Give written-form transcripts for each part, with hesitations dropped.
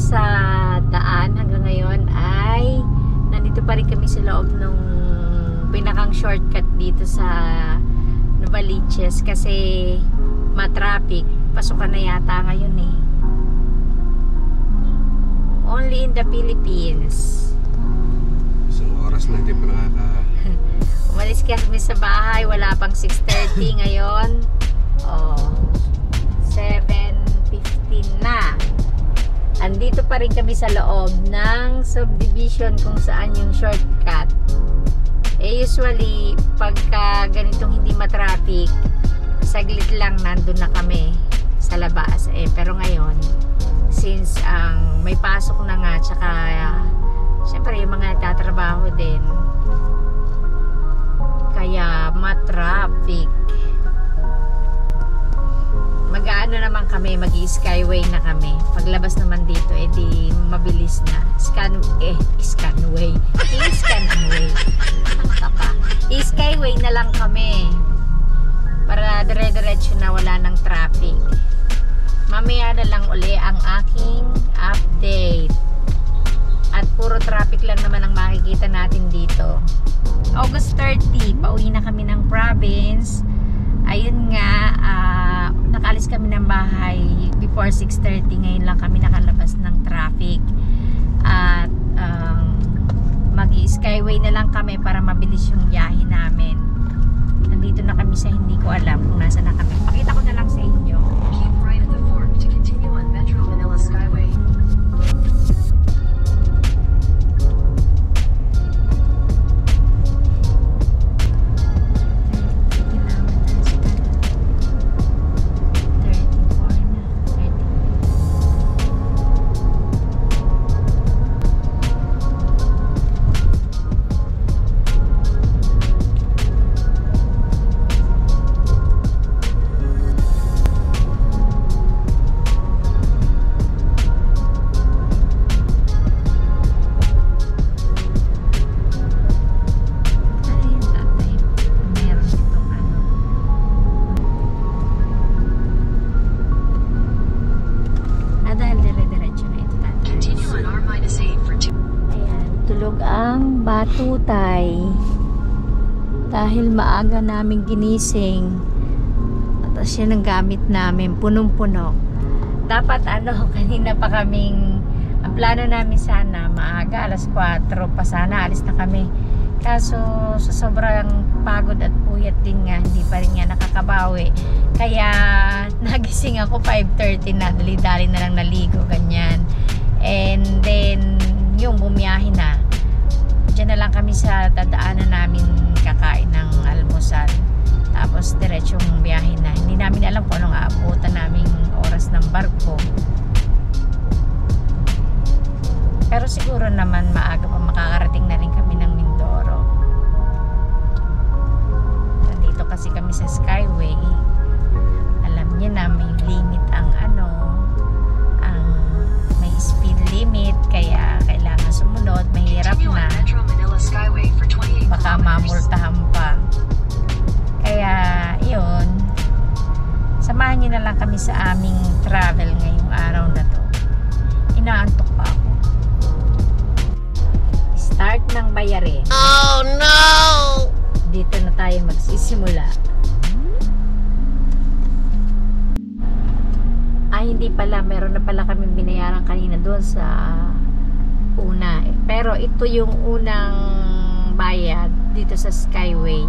kami sa daan hanggang ngayon ay nandito pa rin kami sa loob ng pinakang shortcut dito sa Novaliches kasi matraffic. Pasukan na yata ngayon eh. Only in the Philippines. Isang oras na hindi pa Umalis kami sa bahay, wala pang 6:30 ngayon. Oh, 7:15 na. Andito pa rin kami sa loob ng subdivision kung saan yung shortcut. Eh usually, pagka ganitong hindi matraffic, saglit lang nandun na kami sa labas. Eh, pero ngayon, since may pasok na nga, tsaka syempre yung mga nagtatrabaho din, kaya matraffic. Mag-aano naman kami, mag-skyway na kami. Paglabas naman dito, edi mabilis na. Scanway. Skyway na lang kami. Para dire-diretso na wala ng traffic. Mamaya na lang uli ang aking update. At puro traffic lang naman ang makikita natin dito. August 30, pauwi na kami ng province. Ayun nga, nakaalis kami ng bahay before 6:30. Ngayon lang kami nakalabas ng traffic. At mag-skyway na lang kami para mabilis yung biyahe namin. Nandito na kami sa hindi ko alam kung nasa na kami. Pakita ko na lang sa inyo. Keep right at the fork to continue on Metro Manila Skyway. Batutay dahil maaga namin ginising at yan ang gamit namin, punong-puno. Dapat kanina pa kaming, ang plano namin sana maaga, alas 4 pa sana alis na kami, kaso sa sobrang pagod at puyat din nga, hindi pa rin nga nakakabawi, kaya nagising ako 5:30 na, dali-dali na lang naligo, ganyan. And then yung bumiyahe na, diyan na lang kami sa dadaanan namin kakain ng almusal. Tapos diretsong biyahe na. Hindi namin alam kung anong aabutan naming oras ng barko. Pero siguro naman maaga pa makakarating na rin kami ng Mindoro. Nandito kasi kami sa Skyway. Alam niyo na may limit ang ang may speed limit, kaya kailangan sumunod, mahirap na. Baka mamultahan pa. Kaya yun, samahan nyo na lang kami sa aming travel ngayong araw na to. Inaantok pa ako. Start ng bayarin. Oh no! Dito na tayo magsisimula. Ay, hindi pala, meron na pala kami binayaran kanina doon sa una. Pero ito yung unang bayad dito sa Skyway.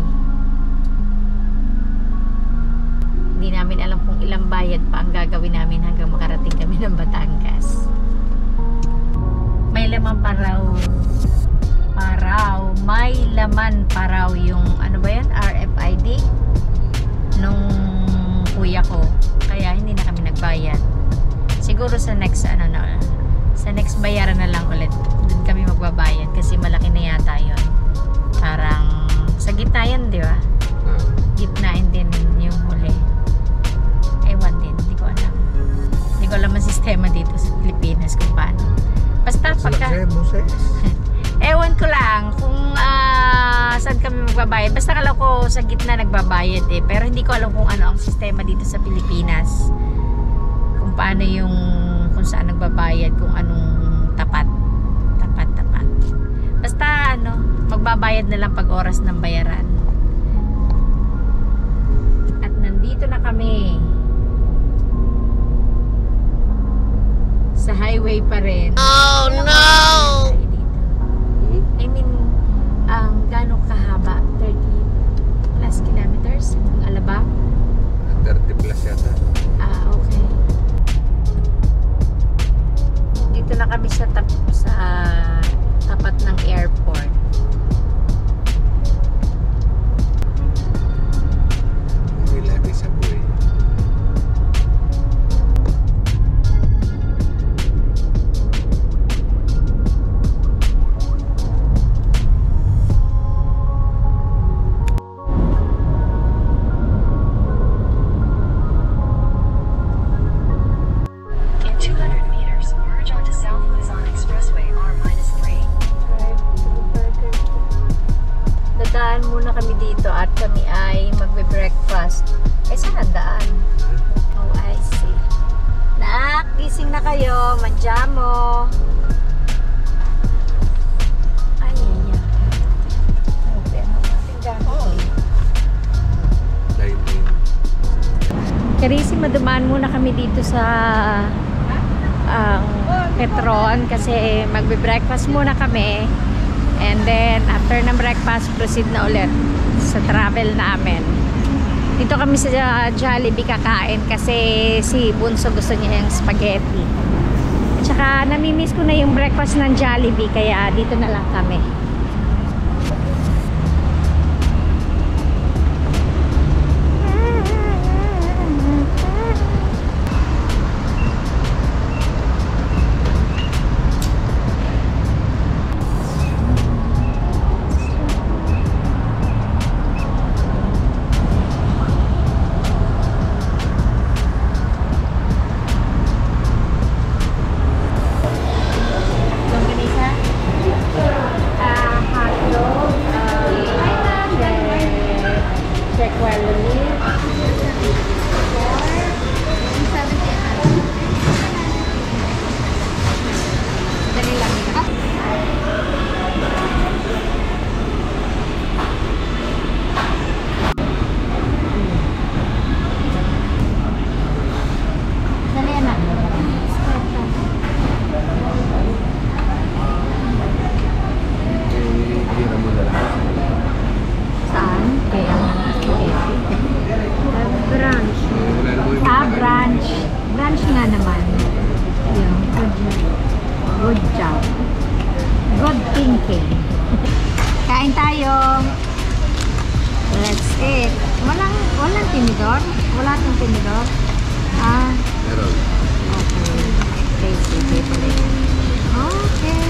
Hindi namin alam kung ilang bayad pa ang gagawin namin hanggang makarating kami ng Batangas. May laman pa raw. May laman pa raw yung RFID nung kuya ko. Kaya hindi na kami nagbayad. Siguro sa next sa next bayaran na lang ulit. Doon kami magbabayad kasi malaki na yata yun. Parang sa gitna yun, di ba? Gitna and then yung huli. Ewan din, hindi ko alam. Hindi ko alam ang sistema dito sa Pilipinas kung paano. Basta pagka... Ewan ko lang kung saan kami magbabayad. Basta alam ko sa gitna nagbabayad eh. Pero hindi ko alam kung ano ang sistema dito sa Pilipinas. Kung paano yung, kung saan nagbabayad, kung anong tapat. Basta magbabayad na lang pag oras ng bayaran. At nandito na kami sa highway pa rin. Oh no! I mean, gaano kahaba? 30 plus kilometers? Alaba? 30 plus yata. Okay. Dito na kami sa tapat ng airport. Hindi lagi sa buhay. In 200 meters, merge onto South Luzon Expressway R-3. Dadaan muna kami dito at kami ay magbe-breakfast. Saan ang daan? Oh, I see. Nak, gising na kayo. Manjamo. Ay. Line in. Karisi, madumaan muna kami dito sa Petron kasi magbe-breakfast muna kami. And then, after ng breakfast, proceed na ulit sa travel namin. Dito kami sa Jollibee kakain kasi si Bunso gusto niya yung spaghetti. At saka, namimiss ko na yung breakfast ng Jollibee kaya dito na lang kami. Branch nga naman. Yun, good job. Good thinking. Kain tayo. Let's eat. Walang tinidor? Wala tong tinidor? Meron. Okay. Sige pala yan. Okay.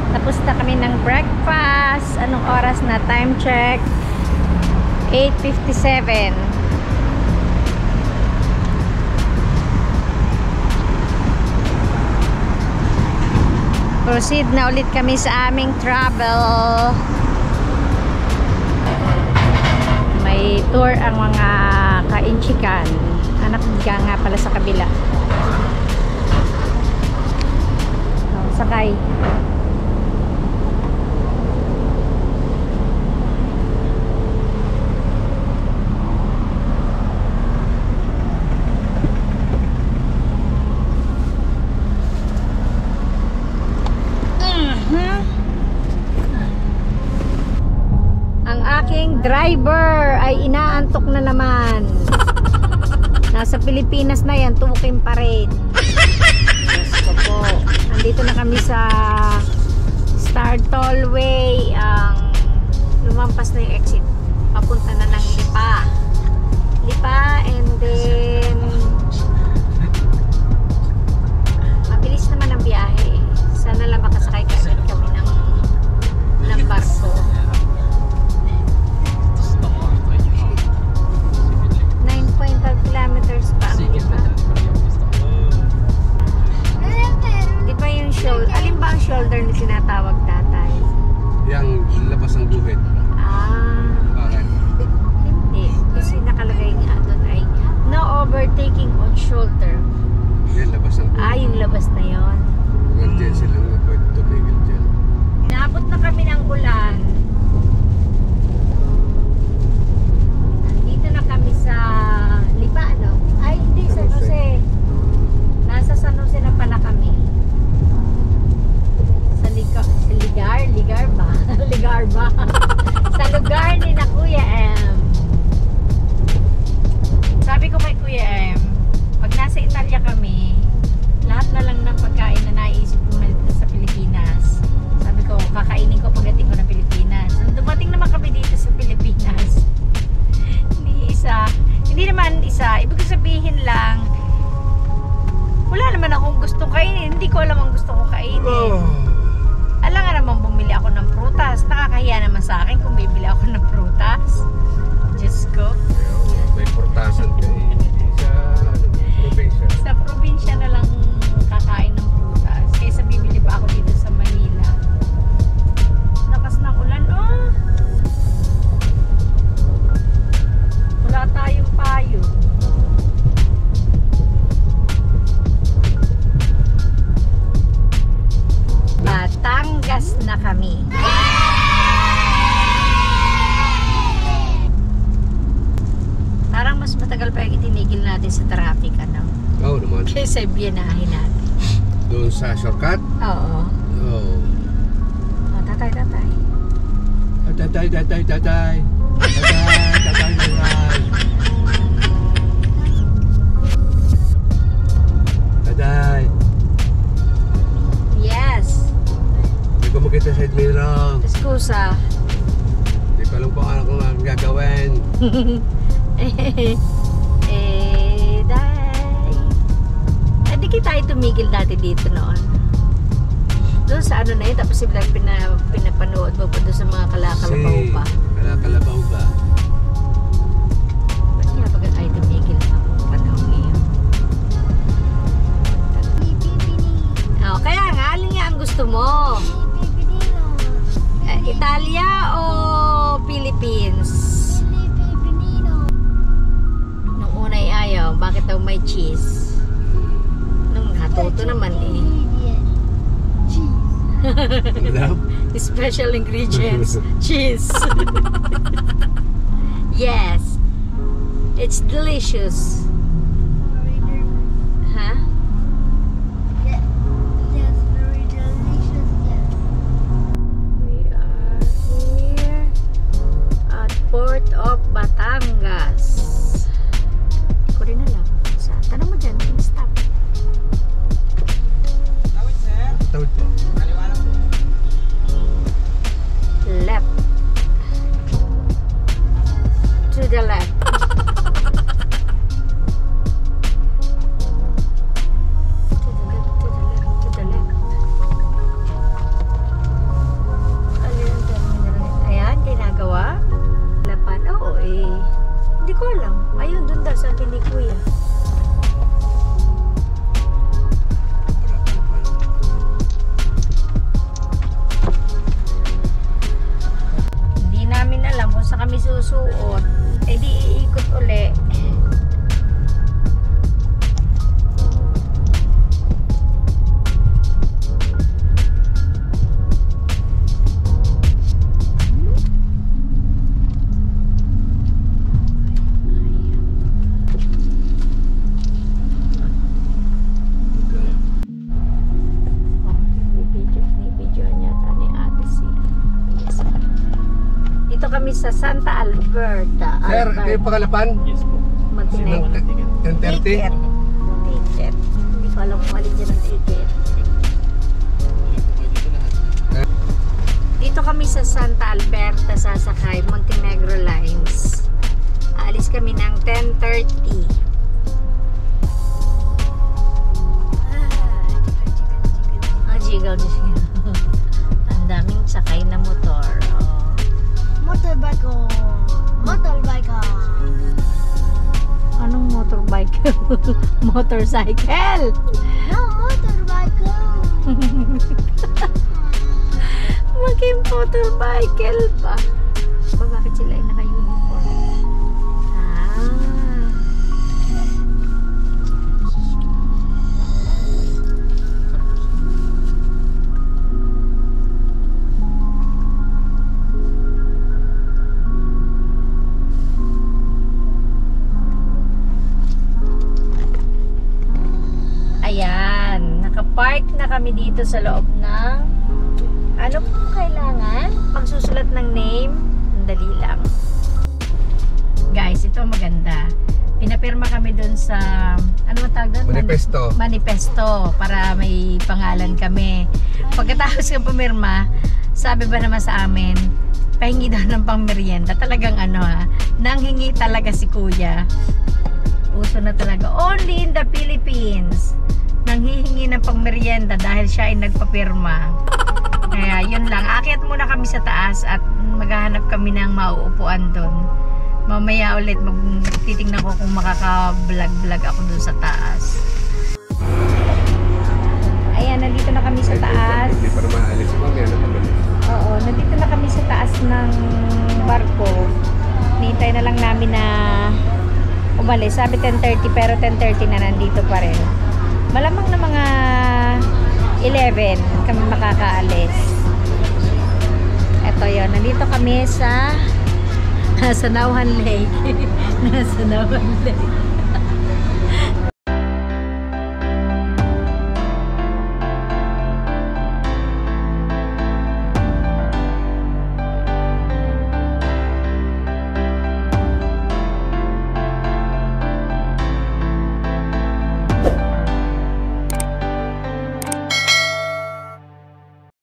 Tapos na kami ng breakfast. Anong oras na? Time check. 8:57. Proceed na ulit kami sa aming travel. May tour ang mga kainchikan. Anak nga pala sa kabila. Sakay. Ang aking driver ay inaantok na naman. Nasa Pilipinas na yan, tumukin pa rin. Yes po. Nandito na kami sa Star Tollway. Lumampas na yung exit. Papunta na ng Lipa and then mabilis naman ang biyahe. Sana lang makasakay kaagad kami ng barko. 9.5 kilometers pa ang Lipa. Di ba yung shoulder? Alin ba ang gustong kainin. Hindi ko alam ang gusto kong kainin. Oh. Alam nga naman bumili ako ng prutas. Nakakahiya naman sa akin kung bibili ako ng prutas. Diyos ko. May portasan ka sa probinsya. Sa probinsya na lang kakain ng prutas. Kaysa bibili pa ako dito sa Manila. Lakas ng ulan, oh. Wala tayong payo. Batangas na kami. Parang mas matagal pa yung itinigil natin sa traffic, ano? Oo naman. Kaysa biyanahin natin. Doon sa shortcut? Oo. Oo. Oh, tatay. Tatay. Tatay, tatay, tatay. Tatay. Yes. Hindi ko makita side mirror. Eskusa. Hindi ko alam kung ano kung ang gagawin. Day. Di tayo tumigil dati dito noon. Doon sa ano na yun, tapos si Vlog pinapanood mo pa doon sa mga kalakalabaw pa. Kalakalabaw ba? Ba't nga pag tayo tumigil na akong panahon ngayon? Oh, kaya nga, alin nga ang gusto mo? Italia o Philippines? Nung una ay ayaw, bakit daw may cheese? Nung hatuto naman eh. Alam? Special ingredients, cheese. Yes, it's delicious. Huh? We are here at Port of Batangas. Hindi ko rin alam. Saan? Tanong mo dyan, stop. Tawid po. Left. To the left. To the left. Alin ang terminal? Ayan, ginagawa. Lapan. Oo eh. Hindi ko alam. Ayun, dun daw sabi ni Kuya. Hindi namin alam kung saan kami susuot. Eh di iikot uli. Ni-video niya ni Ate si. Dito kami sa Santa Alberta. Sir, kayo Pagalapan? Yes po. Montenegro. 10:30? Ticket. Ticket. Hindi ko alam kung alin dyan ang ticket. Dito kami sa Santa Alberta, sasakay Montenegro Lines. Aalis kami ng 10:30. Jiggle. Ang daming sakay na motor. Oh. Motorbike. Anong motorbike? Motorcycle! No, motorbike. Maging motorcycle ba? Ba, bakit sila ay naka-uniform? Ah. Ayan, nakapark na kami dito sa loob ng ano pong kailangan? Pagsusulat ng name, dali lang. Guys, ito maganda. Pinapirma kami dun sa ano ang tawag doon? Manifesto. Manifesto para may pangalan kami. Pagkatapos ng pumirma, sabi ba naman sa amin, pahingi daw ng pangmerienda. Talagang ano nanghingi talaga si Kuya. Uso na talaga. Only in the Philippines. nanghihingi ng pangmerienda dahil siya ay nagpapirma. Kaya yun lang, aakyat muna kami sa taas at maghahanap kami ng mauupuan doon. Mamaya ulit titingnan ko kung makaka-vlog ako doon sa taas. Ayan, nandito na kami sa taas. Hindi pa naman alis. Mamaya na kami. Oo, nandito na kami sa taas ng barko. Nintay na lang namin na umalis. Sabi 10:30 pero 10:30 na nandito pa rin. Malamang na mga 11 kami makakaalis. Eto yun, nandito kami sa Nauhan Lake. Nasa Nauhan Lake.